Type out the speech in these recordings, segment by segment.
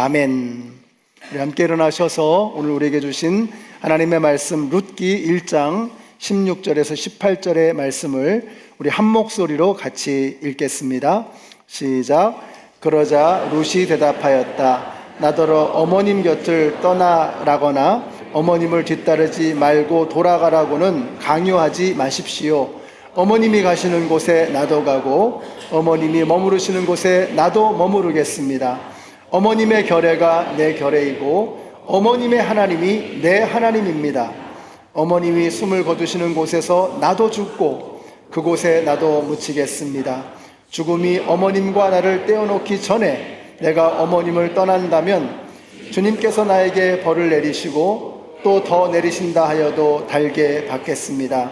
아멘. 우리 함께 일어나셔서 오늘 우리에게 주신 하나님의 말씀 룻기 1장 16절에서 18절의 말씀을 우리 한 목소리로 같이 읽겠습니다. 시작. 그러자 룻이 대답하였다. 나더러 어머님 곁을 떠나라거나 어머님을 뒤따르지 말고 돌아가라고는 강요하지 마십시오. 어머님이 가시는 곳에 나도 가고 어머님이 머무르시는 곳에 나도 머무르겠습니다. 어머님의 결례가 내 결례이고 어머님의 하나님이 내 하나님입니다. 어머님이 숨을 거두시는 곳에서 나도 죽고 그곳에 나도 묻히겠습니다. 죽음이 어머님과 나를 떼어놓기 전에 내가 어머님을 떠난다면 주님께서 나에게 벌을 내리시고 또 더 내리신다 하여도 달게 받겠습니다.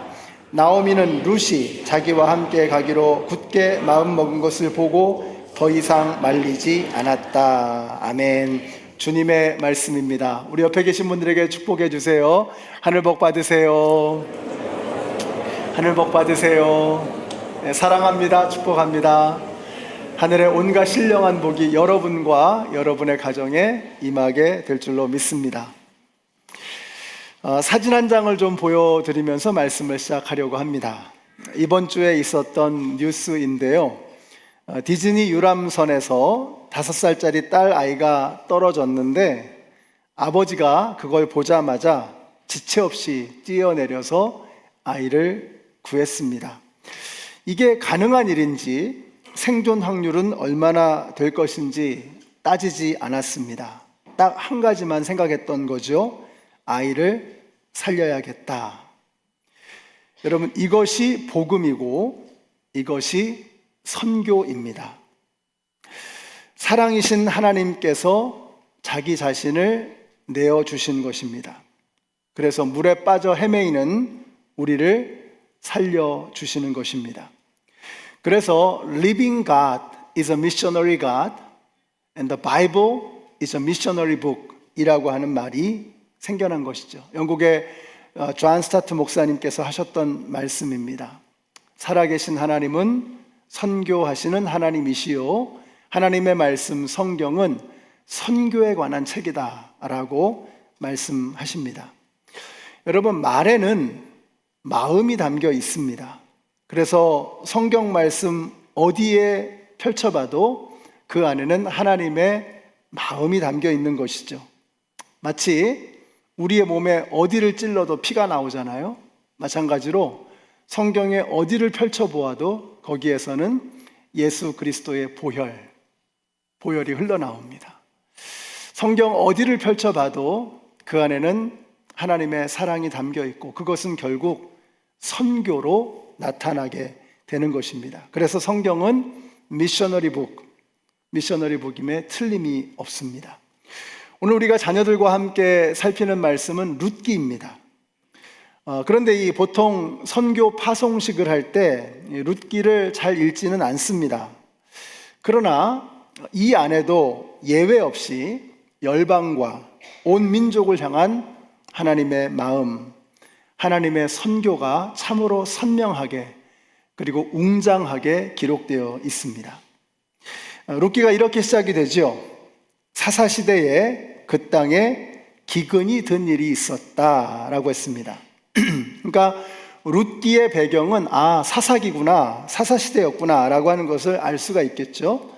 나오미는 룻이 자기와 함께 가기로 굳게 마음먹은 것을 보고 더 이상 말리지 않았다. 아멘. 주님의 말씀입니다. 우리 옆에 계신 분들에게 축복해 주세요. 하늘 복 받으세요. 하늘 복 받으세요. 네, 사랑합니다. 축복합니다. 하늘의 온갖 신령한 복이 여러분과 여러분의 가정에 임하게 될 줄로 믿습니다. 사진 한 장을 좀 보여드리면서 말씀을 시작하려고 합니다. 이번 주에 있었던 뉴스인데요. 디즈니 유람선에서 5살짜리 딸 아이가 떨어졌는데 아버지가 그걸 보자마자 지체 없이 뛰어내려서 아이를 구했습니다. 이게 가능한 일인지 생존 확률은 얼마나 될 것인지 따지지 않았습니다. 딱 한 가지만 생각했던 거죠. 아이를 살려야겠다. 여러분, 이것이 복음이고 이것이 선교입니다. 사랑이신 하나님께서 자기 자신을 내어주신 것입니다. 그래서 물에 빠져 헤매이는 우리를 살려주시는 것입니다. 그래서 Living God is a missionary God and the Bible is a missionary book 이라고 하는 말이 생겨난 것이죠. 영국의 존 스타트 목사님께서 하셨던 말씀입니다. 살아계신 하나님은 선교하시는 하나님이시요 하나님의 말씀 성경은 선교에 관한 책이다 라고 말씀하십니다. 여러분, 말에는 마음이 담겨 있습니다. 그래서 성경 말씀 어디에 펼쳐봐도 그 안에는 하나님의 마음이 담겨 있는 것이죠. 마치 우리의 몸에 어디를 찔러도 피가 나오잖아요. 마찬가지로 성경에 어디를 펼쳐보아도 거기에서는 예수 그리스도의 보혈이 흘러나옵니다. 성경 어디를 펼쳐봐도 그 안에는 하나님의 사랑이 담겨 있고 그것은 결국 선교로 나타나게 되는 것입니다. 그래서 성경은 미셔너리 북임에 틀림이 없습니다. 오늘 우리가 자녀들과 함께 살피는 말씀은 룻기입니다. 그런데 보통 선교 파송식을 할 때 룻기를 잘 읽지는 않습니다. 그러나 이 안에도 예외 없이 열방과 온 민족을 향한 하나님의 마음, 하나님의 선교가 참으로 선명하게 그리고 웅장하게 기록되어 있습니다. 룻기가 이렇게 시작이 되죠. 사사시대에 그 땅에 기근이 든 일이 있었다라고 했습니다. 그러니까 룻기의 배경은 사사기구나, 사사시대였구나 라고 하는 것을 알 수가 있겠죠.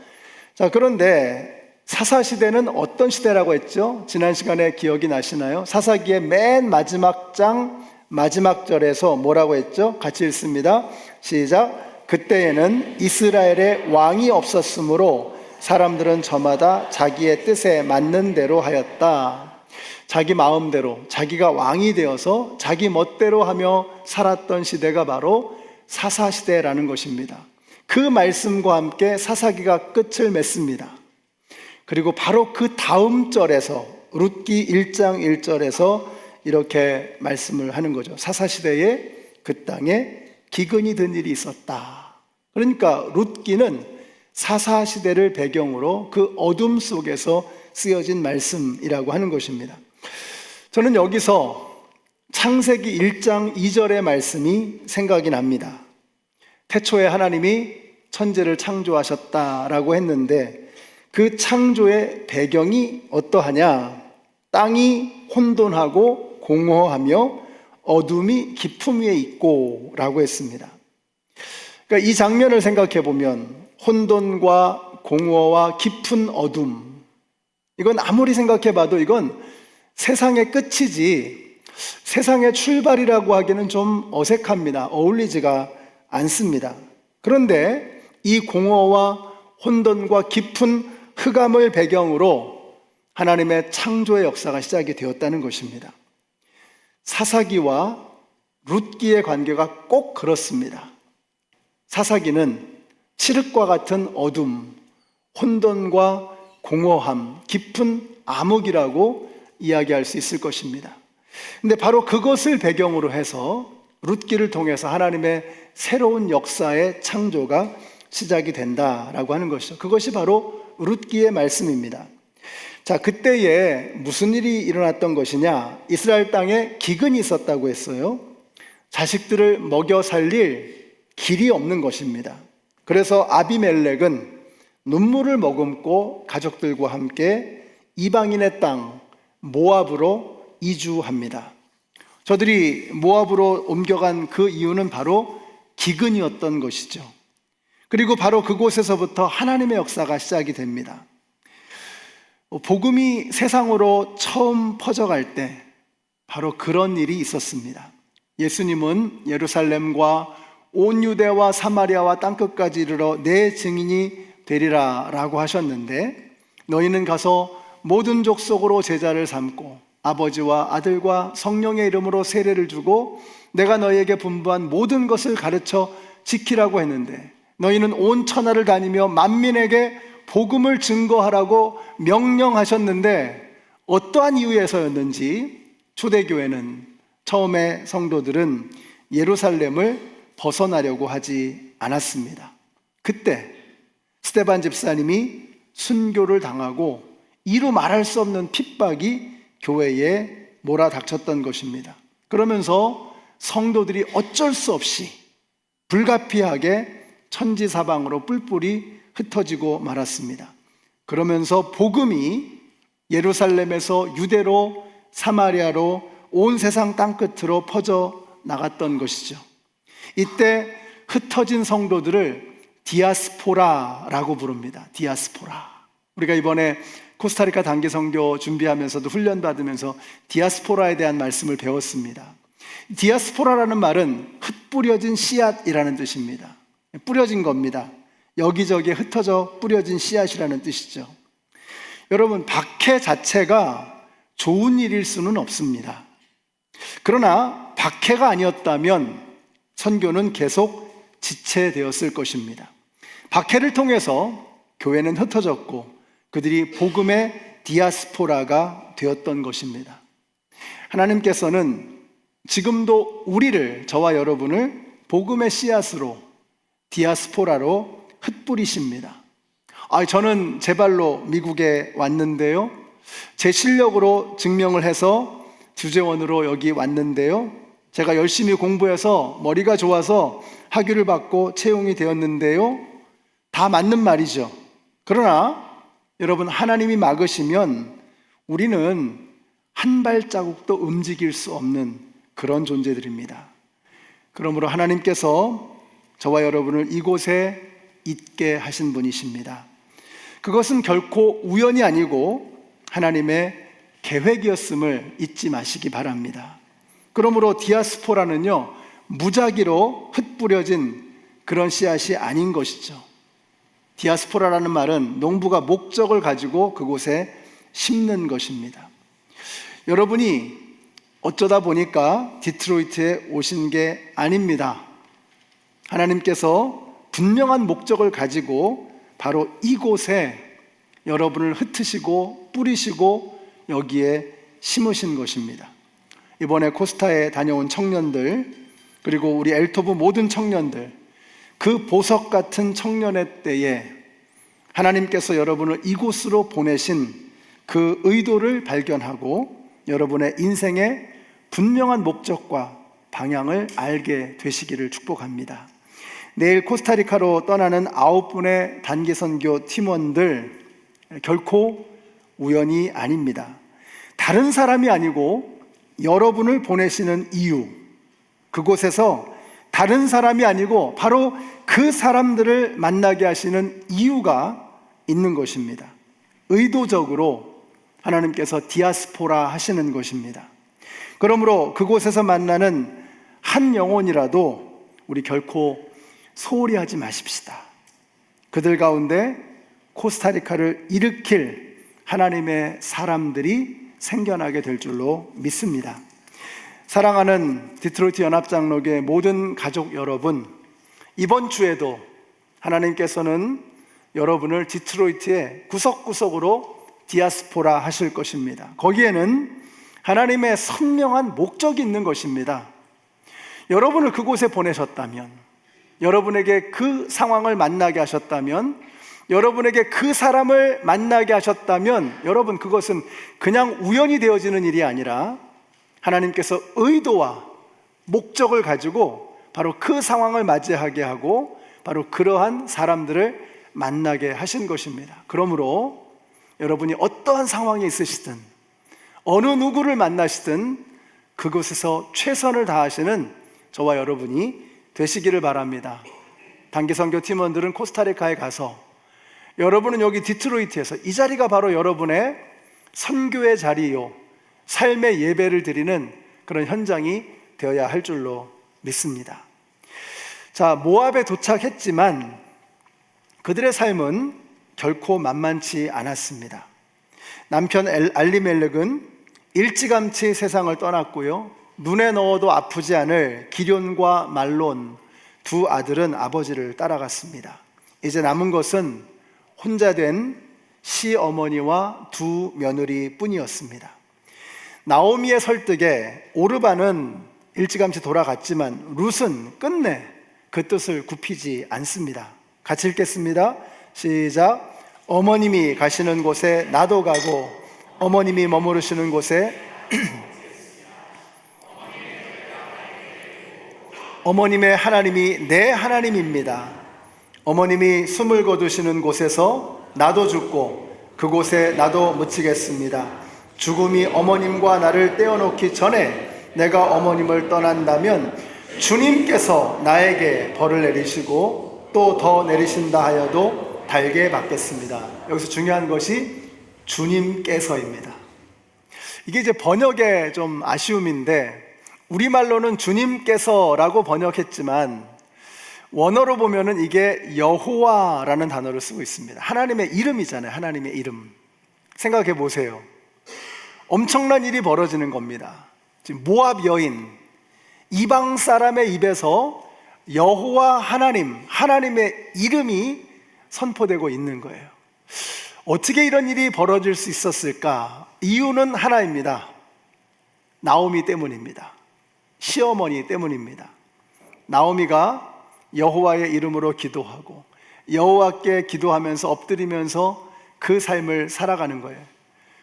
자, 그런데 사사시대는 어떤 시대라고 했죠? 지난 시간에 기억이 나시나요? 사사기의 맨 마지막 장 마지막 절에서 뭐라고 했죠? 같이 읽습니다. 시작. 그때에는 이스라엘에 왕이 없었으므로 사람들은 저마다 자기의 뜻에 맞는 대로 하였다. 자기 마음대로 자기가 왕이 되어서 자기 멋대로 하며 살았던 시대가 바로 사사시대라는 것입니다. 그 말씀과 함께 사사기가 끝을 맺습니다. 그리고 바로 그 다음 절에서 룻기 1장 1절에서 이렇게 말씀을 하는 거죠. 사사시대에 그 땅에 기근이 든 일이 있었다. 그러니까 룻기는 사사시대를 배경으로 그 어둠 속에서 쓰여진 말씀이라고 하는 것입니다. 저는 여기서 창세기 1장 2절의 말씀이 생각이 납니다. 태초에 하나님이 천지를 창조하셨다라고 했는데 그 창조의 배경이 어떠하냐? 땅이 혼돈하고 공허하며 어둠이 깊음 위에 있고 라고 했습니다. 그러니까 이 장면을 생각해 보면 혼돈과 공허와 깊은 어둠, 이건 아무리 생각해 봐도 이건 세상의 끝이지 세상의 출발이라고 하기는 좀 어색합니다. 어울리지가 않습니다. 그런데 이 공허와 혼돈과 깊은 흑암을 배경으로 하나님의 창조의 역사가 시작이 되었다는 것입니다. 사사기와 룻기의 관계가 꼭 그렇습니다. 사사기는 칠흑과 같은 어둠, 혼돈과 공허함, 깊은 암흑이라고 이야기할 수 있을 것입니다. 근데 바로 그것을 배경으로 해서 룻기를 통해서 하나님의 새로운 역사의 창조가 시작이 된다라고 하는 것이죠. 그것이 바로 룻기의 말씀입니다. 자, 그때에 무슨 일이 일어났던 것이냐? 이스라엘 땅에 기근이 있었다고 했어요. 자식들을 먹여 살릴 길이 없는 것입니다. 그래서 아비멜렉은 눈물을 머금고 가족들과 함께 이방인의 땅 모압으로 이주합니다. 저들이 모압으로 옮겨간 그 이유는 바로 기근이었던 것이죠. 그리고 바로 그곳에서부터 하나님의 역사가 시작이 됩니다. 복음이 세상으로 처음 퍼져갈 때 바로 그런 일이 있었습니다. 예수님은 예루살렘과 온 유대와 사마리아와 땅끝까지 이르러 내 증인이 되리라 라고 하셨는데, 너희는 가서 모든 족속으로 제자를 삼고 아버지와 아들과 성령의 이름으로 세례를 주고 내가 너희에게 분부한 모든 것을 가르쳐 지키라고 했는데, 너희는 온 천하를 다니며 만민에게 복음을 증거하라고 명령하셨는데 어떠한 이유에서였는지 초대교회는, 처음에 성도들은 예루살렘을 벗어나려고 하지 않았습니다. 그때 스데반 집사님이 순교를 당하고 이루 말할 수 없는 핍박이 교회에 몰아닥쳤던 것입니다. 그러면서 성도들이 어쩔 수 없이 불가피하게 천지사방으로 뿔뿔이 흩어지고 말았습니다. 그러면서 복음이 예루살렘에서 유대로 사마리아로 온 세상 땅끝으로 퍼져 나갔던 것이죠. 이때 흩어진 성도들을 디아스포라라고 부릅니다. 디아스포라. 우리가 이번에 코스타리카 단기 선교 준비하면서도 훈련 받으면서 디아스포라에 대한 말씀을 배웠습니다. 디아스포라라는 말은 흩뿌려진 씨앗이라는 뜻입니다. 뿌려진 겁니다. 여기저기에 흩어져 뿌려진 씨앗이라는 뜻이죠. 여러분, 박해 자체가 좋은 일일 수는 없습니다. 그러나 박해가 아니었다면 선교는 계속 지체되었을 것입니다. 박해를 통해서 교회는 흩어졌고 그들이 복음의 디아스포라가 되었던 것입니다. 하나님께서는 지금도 우리를, 저와 여러분을 복음의 씨앗으로, 디아스포라로 흩뿌리십니다. 저는 제 발로 미국에 왔는데요, 제 실력으로 증명을 해서 주재원으로 여기 왔는데요, 제가 열심히 공부해서 머리가 좋아서 학위를 받고 채용이 되었는데요, 다 맞는 말이죠. 그러나 여러분, 하나님이 막으시면 우리는 한 발자국도 움직일 수 없는 그런 존재들입니다. 그러므로 하나님께서 저와 여러분을 이곳에 있게 하신 분이십니다. 그것은 결코 우연이 아니고 하나님의 계획이었음을 잊지 마시기 바랍니다. 그러므로 디아스포라는요, 무작위로 흩뿌려진 그런 씨앗이 아닌 것이죠. 디아스포라라는 말은 농부가 목적을 가지고 그곳에 심는 것입니다. 여러분이 어쩌다 보니까 디트로이트에 오신 게 아닙니다. 하나님께서 분명한 목적을 가지고 바로 이곳에 여러분을 흩으시고 뿌리시고 여기에 심으신 것입니다. 이번에 코스타에 다녀온 청년들, 그리고 우리 엘토브 모든 청년들, 그 보석 같은 청년의 때에 하나님께서 여러분을 이곳으로 보내신 그 의도를 발견하고 여러분의 인생의 분명한 목적과 방향을 알게 되시기를 축복합니다. 내일 코스타리카로 떠나는 9분의 단기 선교 팀원들, 결코 우연이 아닙니다. 다른 사람이 아니고 여러분을 보내시는 이유, 그곳에서 다른 사람이 아니고 바로 그 사람들을 만나게 하시는 이유가 있는 것입니다. 의도적으로 하나님께서 디아스포라 하시는 것입니다. 그러므로 그곳에서 만나는 한 영혼이라도 우리 결코 소홀히 하지 마십시다. 그들 가운데 코스타리카를 일으킬 하나님의 사람들이 생겨나게 될 줄로 믿습니다. 사랑하는 디트로이트 연합장로교회 모든 가족 여러분, 이번 주에도 하나님께서는 여러분을 디트로이트의 구석구석으로 디아스포라 하실 것입니다. 거기에는 하나님의 선명한 목적이 있는 것입니다. 여러분을 그곳에 보내셨다면, 여러분에게 그 상황을 만나게 하셨다면, 여러분에게 그 사람을 만나게 하셨다면, 여러분, 그것은 그냥 우연히 되어지는 일이 아니라 하나님께서 의도와 목적을 가지고 바로 그 상황을 맞이하게 하고 바로 그러한 사람들을 만나게 하신 것입니다. 그러므로 여러분이 어떠한 상황에 있으시든 어느 누구를 만나시든 그곳에서 최선을 다하시는 저와 여러분이 되시기를 바랍니다. 단기선교 팀원들은 코스타리카에 가서, 여러분은 여기 디트로이트에서, 이 자리가 바로 여러분의 선교의 자리요, 삶의 예배를 드리는 그런 현장이 되어야 할 줄로 믿습니다. 자, 모압에 도착했지만 그들의 삶은 결코 만만치 않았습니다. 남편 알리멜렉은 일찌감치 세상을 떠났고요, 눈에 넣어도 아프지 않을 기럨과 말론 두 아들은 아버지를 따라갔습니다. 이제 남은 것은 혼자 된 시어머니와 두 며느리 뿐이었습니다. 나오미의 설득에 오르반은 일찌감치 돌아갔지만 룻은 끝내 그 뜻을 굽히지 않습니다. 같이 읽겠습니다. 시작. 어머님이 가시는 곳에 나도 가고 어머님이 머무르시는 곳에 어머님의 하나님이 내 하나님입니다. 어머님이 숨을 거두시는 곳에서 나도 죽고 그곳에 나도 묻히겠습니다. 죽음이 어머님과 나를 떼어놓기 전에 내가 어머님을 떠난다면 주님께서 나에게 벌을 내리시고 또 더 내리신다 하여도 달게 받겠습니다. 여기서 중요한 것이 주님께서입니다. 이게 이제 번역에 좀 아쉬움인데, 우리말로는 주님께서라고 번역했지만 원어로 보면은 이게 여호와라는 단어를 쓰고 있습니다. 하나님의 이름이잖아요. 하나님의 이름. 생각해 보세요. 엄청난 일이 벌어지는 겁니다. 지금 모압 여인, 이방 사람의 입에서 여호와 하나님, 하나님의 이름이 선포되고 있는 거예요. 어떻게 이런 일이 벌어질 수 있었을까? 이유는 하나입니다. 나오미 때문입니다. 시어머니 때문입니다. 나오미가 여호와의 이름으로 기도하고 여호와께 기도하면서 엎드리면서 그 삶을 살아가는 거예요.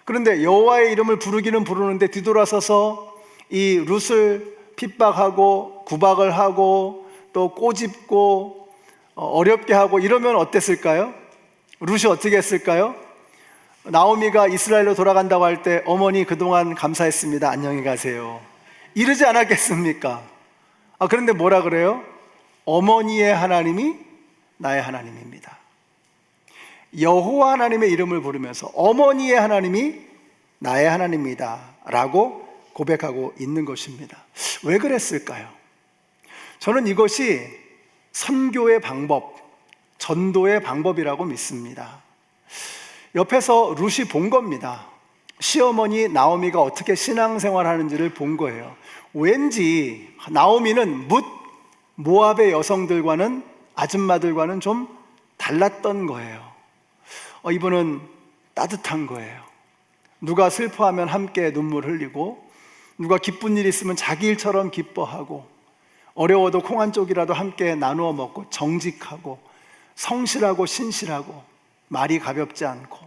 그런데 여호와의 이름을 부르기는 부르는데 뒤돌아서서 이 룻을 핍박하고 구박을 하고 또 꼬집고 어렵게 하고 이러면 어땠을까요? 룻이 어떻게 했을까요? 나오미가 이스라엘로 돌아간다고 할 때 어머니 그동안 감사했습니다. 안녕히 가세요. 이러지 않았겠습니까? 그런데 뭐라 그래요? 어머니의 하나님이 나의 하나님입니다. 여호와 하나님의 이름을 부르면서 어머니의 하나님이 나의 하나님입니다 라고 고백하고 있는 것입니다. 왜 그랬을까요? 저는 이것이 선교의 방법, 전도의 방법이라고 믿습니다. 옆에서 룻이 본 겁니다. 시어머니 나오미가 어떻게 신앙생활하는지를 본 거예요. 왠지 나오미는 모압의 여성들과는, 아줌마들과는 좀 달랐던 거예요. 이분은 따뜻한 거예요. 누가 슬퍼하면 함께 눈물 흘리고, 누가 기쁜 일 있으면 자기 일처럼 기뻐하고, 어려워도 콩 한 쪽이라도 함께 나누어 먹고, 정직하고 성실하고 신실하고 말이 가볍지 않고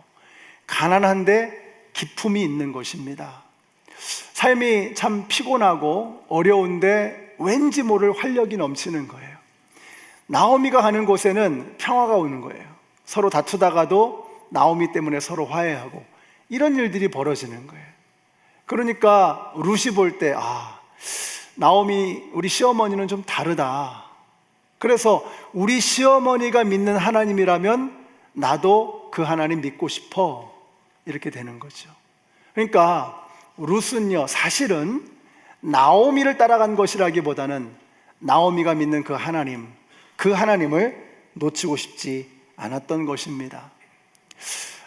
가난한데 기품이 있는 것입니다. 삶이 참 피곤하고 어려운데 왠지 모를 활력이 넘치는 거예요. 나오미가 가는 곳에는 평화가 오는 거예요. 서로 다투다가도 나오미 때문에 서로 화해하고 이런 일들이 벌어지는 거예요. 그러니까 룻이 볼 때 나오미 우리 시어머니는 좀 다르다. 그래서 우리 시어머니가 믿는 하나님이라면 나도 그 하나님 믿고 싶어. 이렇게 되는 거죠. 그러니까 룻은요, 사실은 나오미를 따라간 것이라기보다는 나오미가 믿는 그 하나님을 놓치고 싶지 않았던 것입니다.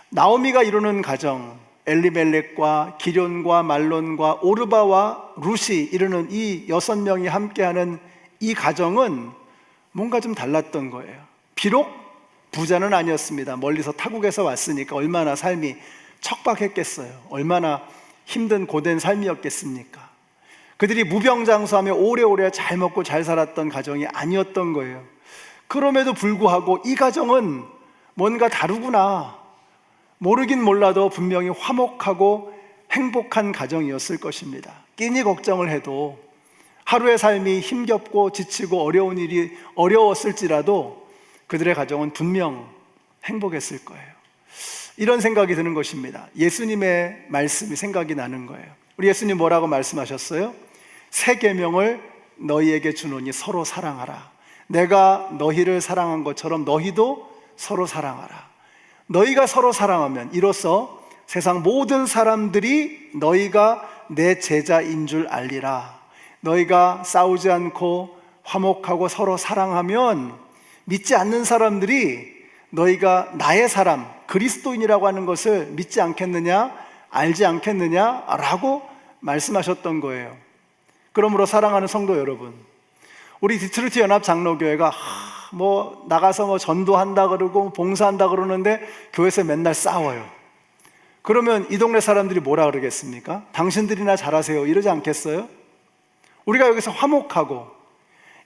나오미가 이루는 가정, 엘리멜렉과 기럨과 말론과 오르바와 룻이 이루는 이 6명이 함께하는 이 가정은 뭔가 좀 달랐던 거예요. 비록 부자는 아니었습니다. 멀리서 타국에서 왔으니까 얼마나 삶이 척박했겠어요. 얼마나 힘든 고된 삶이었겠습니까? 그들이 무병장수하며 오래오래 잘 먹고 잘 살았던 가정이 아니었던 거예요. 그럼에도 불구하고 이 가정은 뭔가 다르구나, 모르긴 몰라도 분명히 화목하고 행복한 가정이었을 것입니다. 끼니 걱정을 해도 하루의 삶이 힘겹고 지치고 어려운 일이 어려웠을지라도 그들의 가정은 분명 행복했을 거예요. 이런 생각이 드는 것입니다. 예수님의 말씀이 생각이 나는 거예요. 우리 예수님 뭐라고 말씀하셨어요? 새 계명을 너희에게 주노니 서로 사랑하라. 내가 너희를 사랑한 것처럼 너희도 서로 사랑하라. 너희가 서로 사랑하면 이로써 세상 모든 사람들이 너희가 내 제자인 줄 알리라. 너희가 싸우지 않고 화목하고 서로 사랑하면 믿지 않는 사람들이 너희가 나의 사람, 그리스도인이라고 하는 것을 믿지 않겠느냐, 알지 않겠느냐라고 말씀하셨던 거예요. 그러므로 사랑하는 성도 여러분, 우리 디트로이트 연합 장로교회가 나가서 전도한다 그러고 봉사한다 그러는데 교회에서 맨날 싸워요. 그러면 이 동네 사람들이 뭐라 그러겠습니까? 당신들이나 잘하세요 이러지 않겠어요? 우리가 여기서 화목하고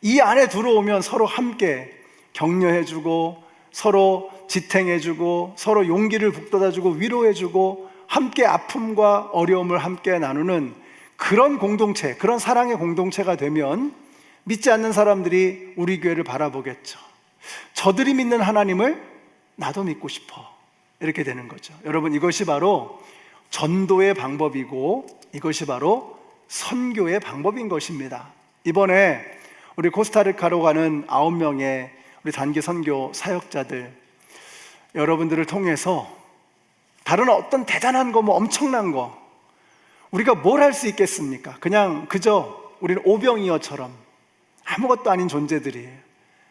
이 안에 들어오면 서로 함께 격려해주고 서로 지탱해주고 서로 용기를 북돋아주고 위로해주고 함께 아픔과 어려움을 함께 나누는 그런 공동체, 그런 사랑의 공동체가 되면 믿지 않는 사람들이 우리 교회를 바라보겠죠. 저들이 믿는 하나님을 나도 믿고 싶어. 이렇게 되는 거죠. 여러분, 이것이 바로 전도의 방법이고 이것이 바로 선교의 방법인 것입니다. 이번에 우리 코스타리카로 가는 9명의 우리 단기 선교 사역자들, 여러분들을 통해서 다른 어떤 대단한 거, 엄청난 거 우리가 뭘 할 수 있겠습니까? 그저 우리는 오병이어처럼 아무것도 아닌 존재들이에요.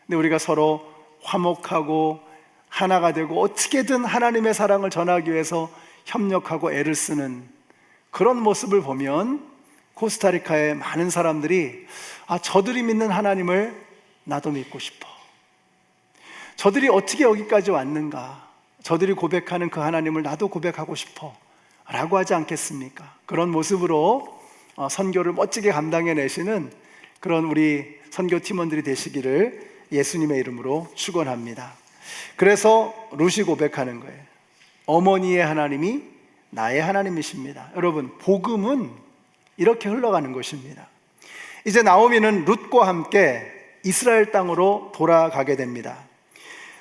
근데 우리가 서로 화목하고 하나가 되고 어떻게든 하나님의 사랑을 전하기 위해서 협력하고 애를 쓰는 그런 모습을 보면 코스타리카의 많은 사람들이 저들이 믿는 하나님을 나도 믿고 싶어. 저들이 어떻게 여기까지 왔는가? 저들이 고백하는 그 하나님을 나도 고백하고 싶어 라고 하지 않겠습니까? 그런 모습으로 선교를 멋지게 감당해내시는 그런 우리 선교 팀원들이 되시기를 예수님의 이름으로 축원합니다. 그래서 룻이 고백하는 거예요. 어머니의 하나님이 나의 하나님이십니다. 여러분, 복음은 이렇게 흘러가는 것입니다. 이제 나오미는 룻과 함께 이스라엘 땅으로 돌아가게 됩니다.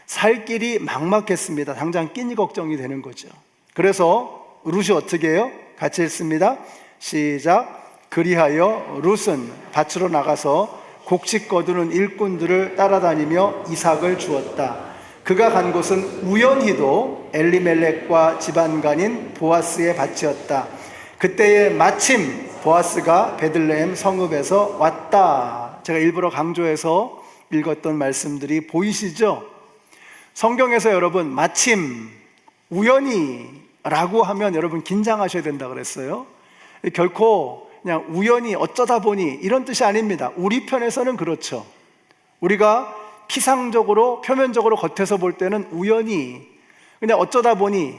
살 길이 막막했습니다. 당장 끼니 걱정이 되는 거죠. 그래서 룻이 어떻게 해요? 같이 읽습니다. 시작. 그리하여 룻은 밭으로 나가서 곡식 거두는 일꾼들을 따라다니며 이삭을 주었다. 그가 간 곳은 우연히도 엘리멜렉과 집안간인 보아스의 밭이었다. 그때에 마침 보아스가 베들레헴 성읍에서 왔다. 제가 일부러 강조해서 읽었던 말씀들이 보이시죠? 성경에서 여러분 마침, 우연히라고 하면 여러분 긴장하셔야 된다 그랬어요. 결코 그냥 우연히 어쩌다 보니 이런 뜻이 아닙니다. 우리 편에서는 그렇죠. 우리가 피상적으로 표면적으로 겉에서 볼 때는 우연히 그냥 어쩌다 보니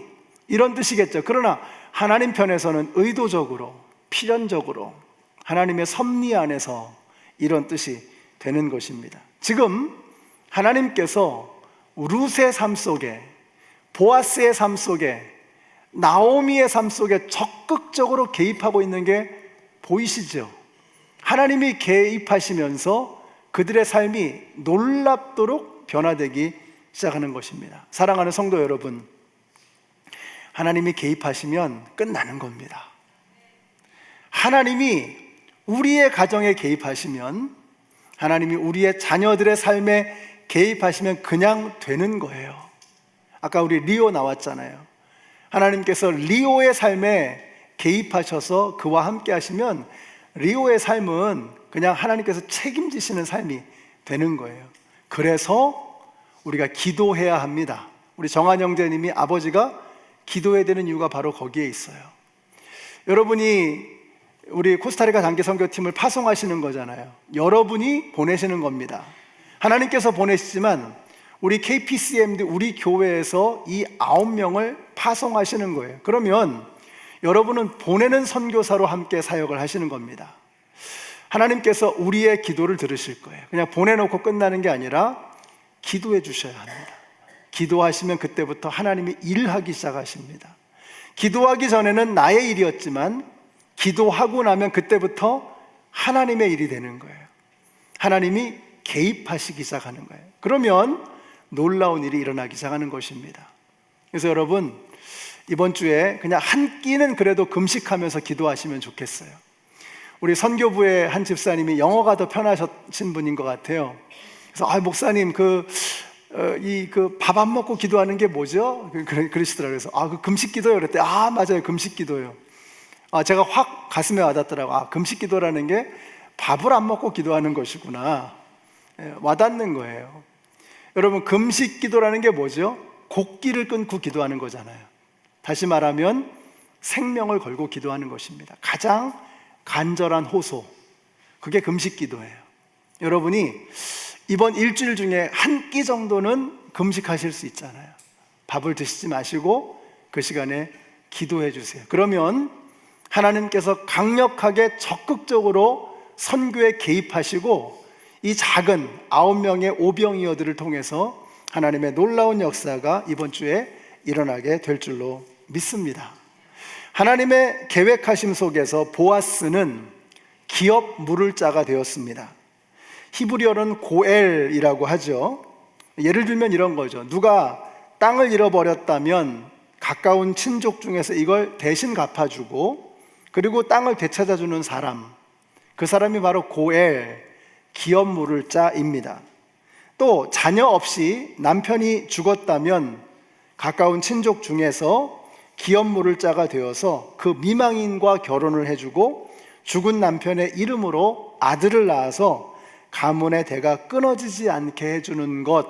이런 뜻이겠죠. 그러나 하나님 편에서는 의도적으로 필연적으로 하나님의 섭리 안에서 이런 뜻이 되는 것입니다. 지금 하나님께서 룻의 삶 속에, 보아스의 삶 속에, 나오미의 삶 속에 적극적으로 개입하고 있는 게 보이시죠? 하나님이 개입하시면서 그들의 삶이 놀랍도록 변화되기 시작하는 것입니다. 사랑하는 성도 여러분, 하나님이 개입하시면 끝나는 겁니다. 하나님이 우리의 가정에 개입하시면, 하나님이 우리의 자녀들의 삶에 개입하시면 그냥 되는 거예요. 아까 우리 리오 나왔잖아요. 하나님께서 리오의 삶에 개입하셔서 그와 함께 하시면 리오의 삶은 그냥 하나님께서 책임지시는 삶이 되는 거예요. 그래서 우리가 기도해야 합니다. 우리 정한 형제님이 아버지가 기도해야 되는 이유가 바로 거기에 있어요. 여러분이 우리 코스타리카 단기 선교팀을 파송하시는 거잖아요. 여러분이 보내시는 겁니다. 하나님께서 보내시지만 우리 KPCMD, 우리 교회에서 이 9명을 파송하시는 거예요. 그러면 여러분은 보내는 선교사로 함께 사역을 하시는 겁니다. 하나님께서 우리의 기도를 들으실 거예요. 그냥 보내놓고 끝나는 게 아니라 기도해 주셔야 합니다. 기도하시면 그때부터 하나님이 일하기 시작하십니다. 기도하기 전에는 나의 일이었지만 기도하고 나면 그때부터 하나님의 일이 되는 거예요. 하나님이 개입하시기 시작하는 거예요. 그러면 놀라운 일이 일어나기 시작하는 것입니다. 그래서 여러분, 이번 주에 그냥 한 끼는 그래도 금식하면서 기도하시면 좋겠어요. 우리 선교부의 한 집사님이 영어가 더 편하신 분인 것 같아요. 그래서 목사님 밥 안 먹고 기도하는 게 뭐죠? 그러시더라고요. 그래서 그 금식 기도요. 그랬더니 맞아요, 금식 기도요. 제가 확 가슴에 와닿더라고요. 금식 기도라는 게 밥을 안 먹고 기도하는 것이구나. 와닿는 거예요. 여러분, 금식 기도라는 게 뭐죠? 곡기를 끊고 기도하는 거잖아요. 다시 말하면 생명을 걸고 기도하는 것입니다. 가장 간절한 호소, 그게 금식 기도예요. 여러분이 이번 일주일 중에 한 끼 정도는 금식하실 수 있잖아요. 밥을 드시지 마시고 그 시간에 기도해 주세요. 그러면 하나님께서 강력하게 적극적으로 선교에 개입하시고 이 작은 9명의 오병이어들을 통해서 하나님의 놀라운 역사가 이번 주에 일어나게 될 줄로 믿습니다. 하나님의 계획하심 속에서 보아스는 기업 물을 자가 되었습니다. 히브리어는 고엘이라고 하죠. 예를 들면 이런 거죠. 누가 땅을 잃어버렸다면 가까운 친족 중에서 이걸 대신 갚아주고, 그리고 땅을 되찾아주는 사람, 그 사람이 바로 고엘, 기업 물을 자입니다. 또 자녀 없이 남편이 죽었다면 가까운 친족 중에서 기업 물을 자가 되어서 그 미망인과 결혼을 해주고 죽은 남편의 이름으로 아들을 낳아서 가문의 대가 끊어지지 않게 해주는 것,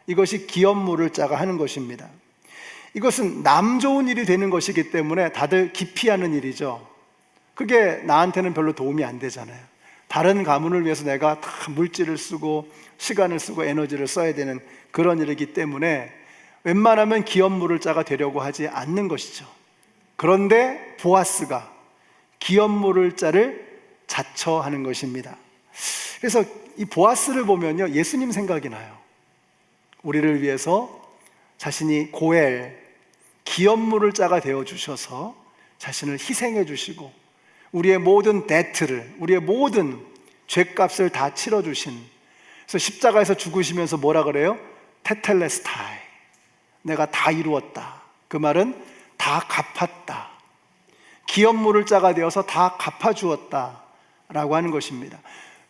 이것이 기업 물을 자가 하는 것입니다. 이것은 남 좋은 일이 되는 것이기 때문에 다들 기피하는 일이죠. 그게 나한테는 별로 도움이 안 되잖아요. 다른 가문을 위해서 내가 다 물질을 쓰고 시간을 쓰고 에너지를 써야 되는 그런 일이기 때문에 웬만하면 기업 물을 자가 되려고 하지 않는 것이죠. 그런데 보아스가 기업 물을 자를 자처하는 것입니다. 그래서 이 보아스를 보면요, 예수님 생각이 나요. 우리를 위해서 자신이 고엘, 기업 물을 자가 되어 주셔서 자신을 희생해 주시고 우리의 모든 데트를, 우리의 모든 죄값을 다 치러주신, 그래서 십자가에서 죽으시면서 뭐라 그래요? 테텔레스타이, 내가 다 이루었다. 그 말은 다 갚았다. 기업 물을 자가 되어서 다 갚아주었다 라고 하는 것입니다.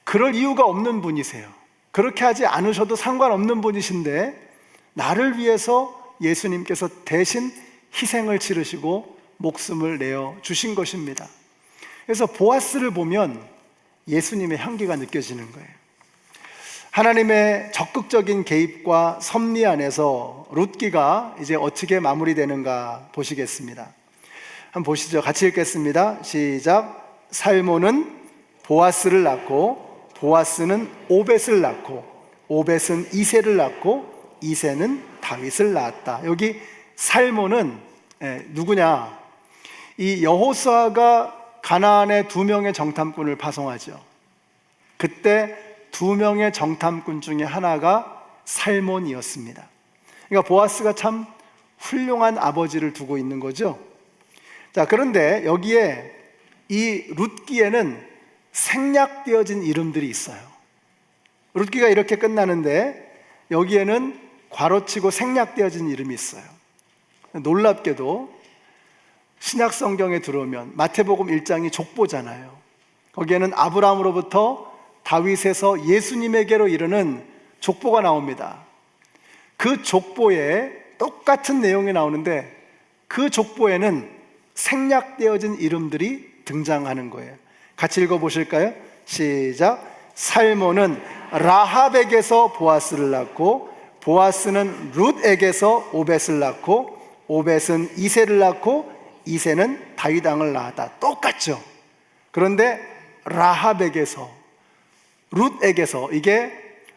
그럴 이유가 없는 분이세요. 그렇게 하지 않으셔도 상관없는 분이신데 나를 위해서 예수님께서 대신 희생을 치르시고 목숨을 내어 주신 것입니다. 그래서 보아스를 보면 예수님의 향기가 느껴지는 거예요. 하나님의 적극적인 개입과 섭리 안에서 룻기가 이제 어떻게 마무리되는가 보시겠습니다. 한번 보시죠. 같이 읽겠습니다. 시작. 살몬은 보아스를 낳고 보아스는 오벳을 낳고 오벳은 이새를 낳고 이새는 다윗을 낳았다. 여기 살몬은 누구냐? 이 여호수아가 가나안에 2명의 정탐꾼을 파송하죠. 그때 2명의 정탐꾼 중에 하나가 살몬이었습니다. 그러니까 보아스가 참 훌륭한 아버지를 두고 있는 거죠. 자, 그런데 여기에 이 룻기에는 생략되어진 이름들이 있어요. 룻기가 이렇게 끝나는데 여기에는 괄호치고 생략되어진 이름이 있어요. 놀랍게도 신약 성경에 들어오면 마태복음 1장이 족보잖아요. 거기에는 아브라함으로부터 다윗에서 예수님에게로 이르는 족보가 나옵니다. 그 족보에 똑같은 내용이 나오는데 그 족보에는 생략되어진 이름들이 등장하는 거예요. 같이 읽어보실까요? 시작. 살몬은 라합에게서 보아스를 낳고, 보아스는 룻에게서 오벳을 낳고, 오벳은 이새를 낳고, 이새는 다윗 왕을 낳았다. 똑같죠. 그런데 라합에게서, 룻에게서, 이게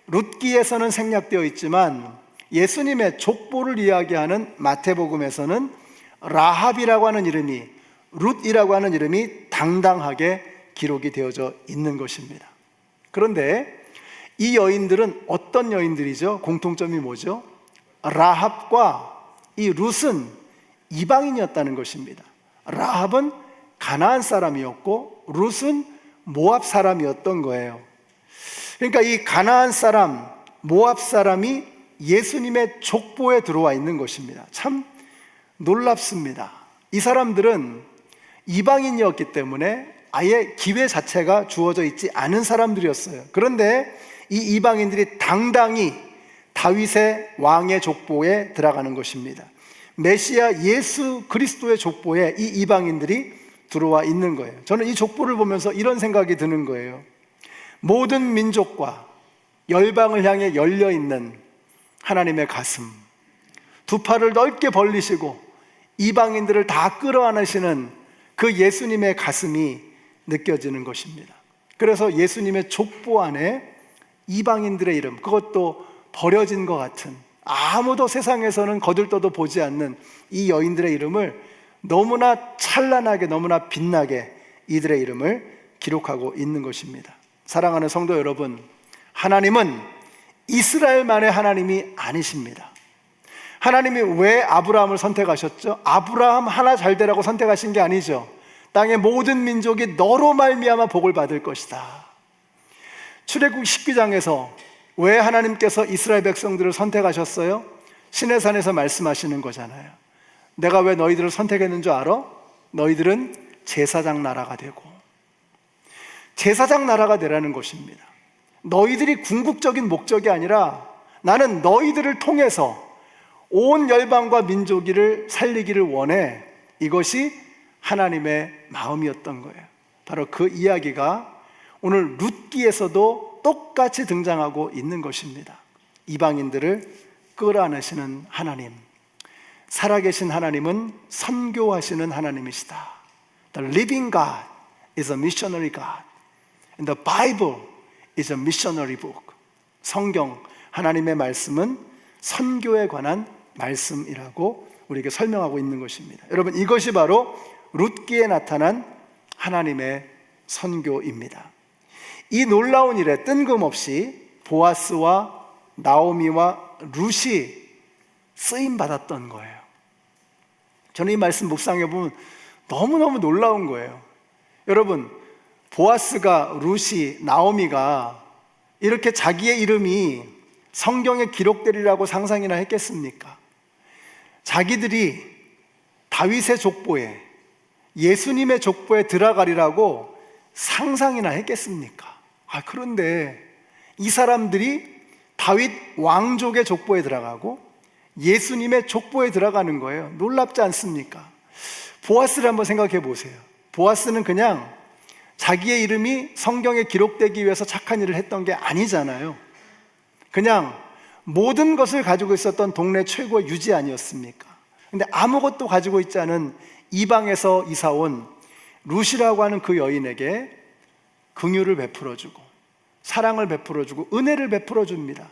룻기에서는 생략되어 있지만 예수님의 족보를 이야기하는 마태복음에서는 라합이라고 하는 이름이, 룻이라고 하는 이름이 당당하게 기록이 되어져 있는 것입니다. 그런데 이 여인들은 어떤 여인들이죠? 공통점이 뭐죠? 라합과 이 룻은 이방인이었다는 것입니다. 라합은 가나안 사람이었고 룻은 모압 사람이었던 거예요. 그러니까 이 가나안 사람, 모압 사람이 예수님의 족보에 들어와 있는 것입니다. 참 놀랍습니다. 이 사람들은 이방인이었기 때문에 아예 기회 자체가 주어져 있지 않은 사람들이었어요. 그런데 이 이방인들이 당당히 다윗의 왕의 족보에 들어가는 것입니다. 메시아 예수 그리스도의 족보에 이 이방인들이 들어와 있는 거예요. 저는 이 족보를 보면서 이런 생각이 드는 거예요. 모든 민족과 열방을 향해 열려있는 하나님의 가슴, 두 팔을 넓게 벌리시고 이방인들을 다 끌어안으시는 그 예수님의 가슴이 느껴지는 것입니다. 그래서 예수님의 족보 안에 이방인들의 이름, 그것도 버려진 것 같은, 아무도 세상에서는 거들떠도 보지 않는 이 여인들의 이름을 너무나 찬란하게, 너무나 빛나게 이들의 이름을 기록하고 있는 것입니다. 사랑하는 성도 여러분, 하나님은 이스라엘만의 하나님이 아니십니다. 하나님이 왜 아브라함을 선택하셨죠? 아브라함 하나 잘 되라고 선택하신 게 아니죠. 땅의 모든 민족이 너로 말미암아 복을 받을 것이다. 출애굽 19장에서 왜 하나님께서 이스라엘 백성들을 선택하셨어요? 시내산에서 말씀하시는 거잖아요. 내가 왜 너희들을 선택했는 줄 알아? 너희들은 제사장 나라가 되고, 제사장 나라가 되라는 것입니다. 너희들이 궁극적인 목적이 아니라 나는 너희들을 통해서 온 열방과 민족을 살리기를 원해. 이것이 하나님의 마음이었던 거예요. 바로 그 이야기가 오늘 룻기에서도 똑같이 등장하고 있는 것입니다. 이방인들을 끌어안으시는 하나님, 살아계신 하나님은 선교하시는 하나님이시다. The living God is a missionary God, and the Bible is a missionary book. 성경, 하나님의 말씀은 선교에 관한 말씀이라고 우리에게 설명하고 있는 것입니다. 여러분, 이것이 바로 룻기에 나타난 하나님의 선교입니다. 이 놀라운 일에 뜬금없이 보아스와 나오미와 룻이 쓰임 받았던 거예요. 저는 이 말씀 묵상해 보면 너무너무 놀라운 거예요. 여러분, 보아스가, 룻이, 나오미가 이렇게 자기의 이름이 성경에 기록되리라고 상상이나 했겠습니까? 자기들이 다윗의 족보에, 예수님의 족보에 들어가리라고 상상이나 했겠습니까? 그런데 이 사람들이 다윗 왕족의 족보에 들어가고 예수님의 족보에 들어가는 거예요. 놀랍지 않습니까? 보아스를 한번 생각해 보세요. 보아스는 그냥 자기의 이름이 성경에 기록되기 위해서 착한 일을 했던 게 아니잖아요. 그냥 모든 것을 가지고 있었던 동네 최고의 유지 아니었습니까? 근데 아무것도 가지고 있지 않은 이방에서 이사온 룻이라고 하는 그 여인에게 긍휼을 베풀어주고 사랑을 베풀어주고 은혜를 베풀어줍니다.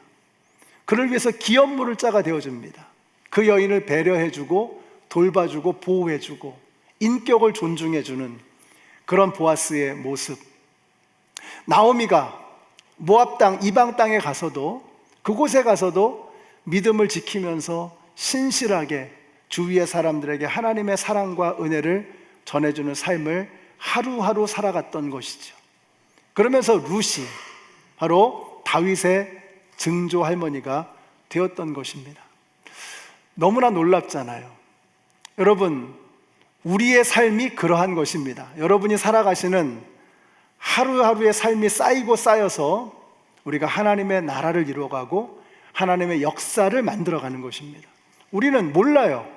그를 위해서 기업물을 짜가 되어줍니다. 그 여인을 배려해주고 돌봐주고 보호해주고 인격을 존중해주는 그런 보아스의 모습. 나오미가 모압 땅, 이방 땅에 가서도, 그곳에 가서도 믿음을 지키면서 신실하게 주위의 사람들에게 하나님의 사랑과 은혜를 전해주는 삶을 하루하루 살아갔던 것이죠. 그러면서 룻이 바로 다윗의 증조 할머니가 되었던 것입니다. 너무나 놀랍잖아요. 여러분, 우리의 삶이 그러한 것입니다. 여러분이 살아가시는 하루하루의 삶이 쌓이고 쌓여서 우리가 하나님의 나라를 이루어가고 하나님의 역사를 만들어가는 것입니다. 우리는 몰라요.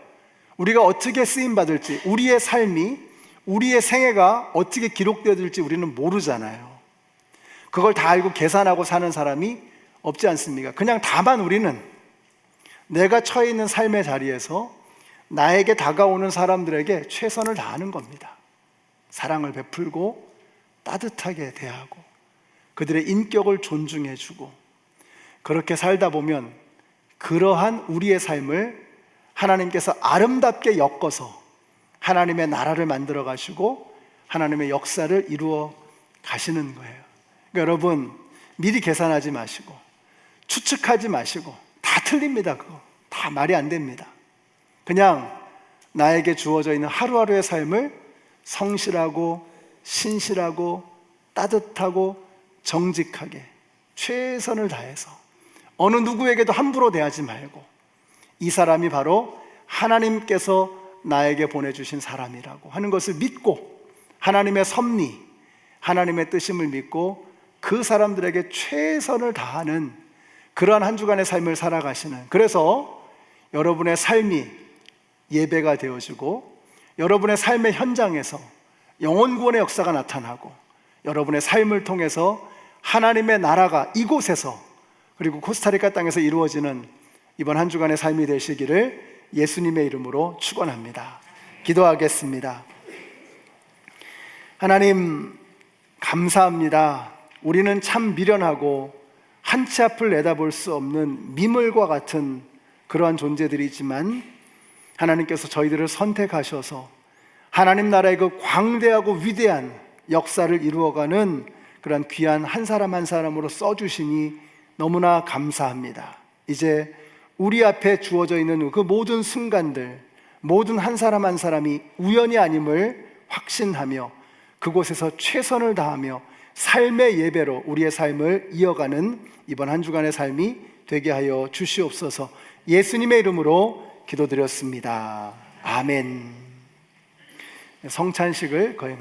우리가 어떻게 쓰임받을지, 우리의 삶이, 우리의 생애가 어떻게 기록되어질지 우리는 모르잖아요. 그걸 다 알고 계산하고 사는 사람이 없지 않습니까? 그냥 다만 우리는 내가 처해 있는 삶의 자리에서 나에게 다가오는 사람들에게 최선을 다하는 겁니다. 사랑을 베풀고 따뜻하게 대하고 그들의 인격을 존중해주고, 그렇게 살다 보면 그러한 우리의 삶을 하나님께서 아름답게 엮어서 하나님의 나라를 만들어 가시고 하나님의 역사를 이루어 가시는 거예요. 그러니까 여러분, 미리 계산하지 마시고 추측하지 마시고, 다 틀립니다. 그거 다 말이 안 됩니다. 그냥 나에게 주어져 있는 하루하루의 삶을 성실하고 신실하고 따뜻하고 정직하게 최선을 다해서 어느 누구에게도 함부로 대하지 말고, 이 사람이 바로 하나님께서 나에게 보내주신 사람이라고 하는 것을 믿고, 하나님의 섭리, 하나님의 뜻임을 믿고 그 사람들에게 최선을 다하는 그러한 한 주간의 삶을 살아가시는, 그래서 여러분의 삶이 예배가 되어지고 여러분의 삶의 현장에서 영혼 구원의 역사가 나타나고 여러분의 삶을 통해서 하나님의 나라가 이곳에서, 그리고 코스타리카 땅에서 이루어지는 이번 한 주간의 삶이 되시기를 예수님의 이름으로 축원합니다. 기도하겠습니다. 하나님, 감사합니다. 우리는 참 미련하고 한 치 앞을 내다볼 수 없는 미물과 같은 그러한 존재들이지만, 하나님께서 저희들을 선택하셔서 하나님 나라의 그 광대하고 위대한 역사를 이루어가는 그러한 귀한 한 사람 한 사람으로 써주시니 너무나 감사합니다. 이제 우리 앞에 주어져 있는 그 모든 순간들, 모든 한 사람 한 사람이 우연이 아님을 확신하며 그곳에서 최선을 다하며 삶의 예배로 우리의 삶을 이어가는 이번 한 주간의 삶이 되게 하여 주시옵소서. 예수님의 이름으로 기도드렸습니다. 아멘. 성찬식을 거행하겠습니다.